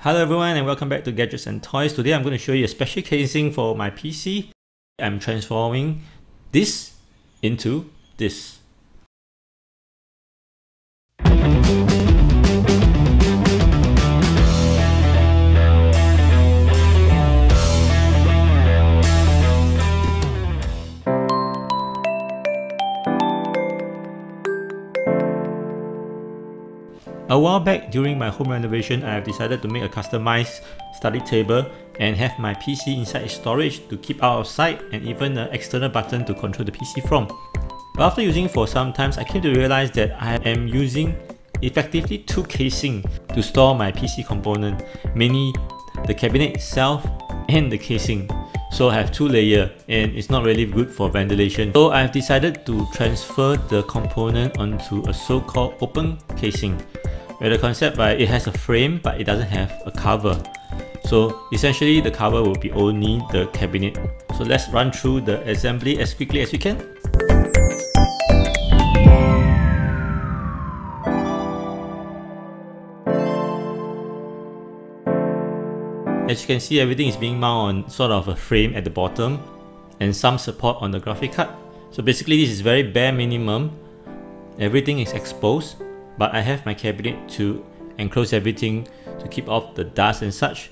Hello everyone and welcome back to Gadgets and Toys. Today I'm going to show you a special casing for my PC. I'm transforming this into this. A while back during my home renovation, I have decided to make a customized study table and have my PC inside storage to keep out of sight and even an external button to control the PC from. But after using it for some time, I came to realize that I am using effectively two casing to store my PC component, mainly the cabinet itself and the casing. So I have two layers and it's not really good for ventilation. So I have decided to transfer the component onto a so-called open casing. Where the concept, it has a frame but it doesn't have a cover. So essentially the cover will be only the cabinet. So let's run through the assembly as quickly as we can. As you can see, everything is being mounted on sort of a frame at the bottom and some support on the graphic card. So basically this is very bare minimum. Everything is exposed, but I have my cabinet to enclose everything to keep off the dust and such.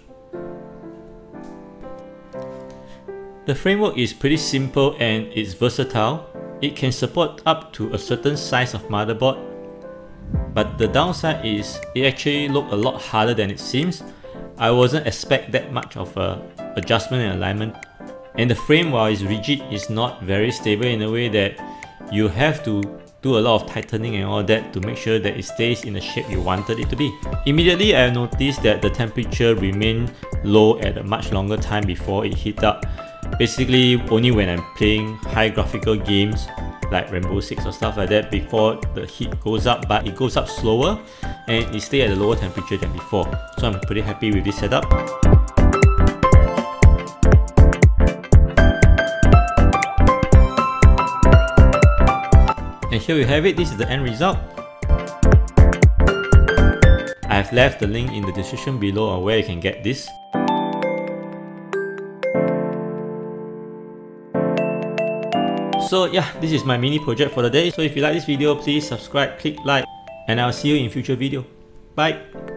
The framework is pretty simple and it's versatile. It can support up to a certain size of motherboard, but the downside is it actually looks a lot harder than it seems. I wasn't expect that much of a adjustment and alignment, and the frame, while it's rigid, is not very stable in a way that you have to do a lot of tightening and all that to make sure that it stays in the shape you wanted it to be. Immediately I noticed that the temperature remained low at a much longer time before it heat up. Basically only when I'm playing high graphical games like Rainbow Six or stuff like that before the heat goes up, but it goes up slower and it stays at a lower temperature than before. So I'm pretty happy with this setup. And here we have it, this is the end result. I have left the link in the description below on where you can get this. So yeah, this is my mini project for the day. So if you like this video, please subscribe, click like, and I'll see you in future video. Bye!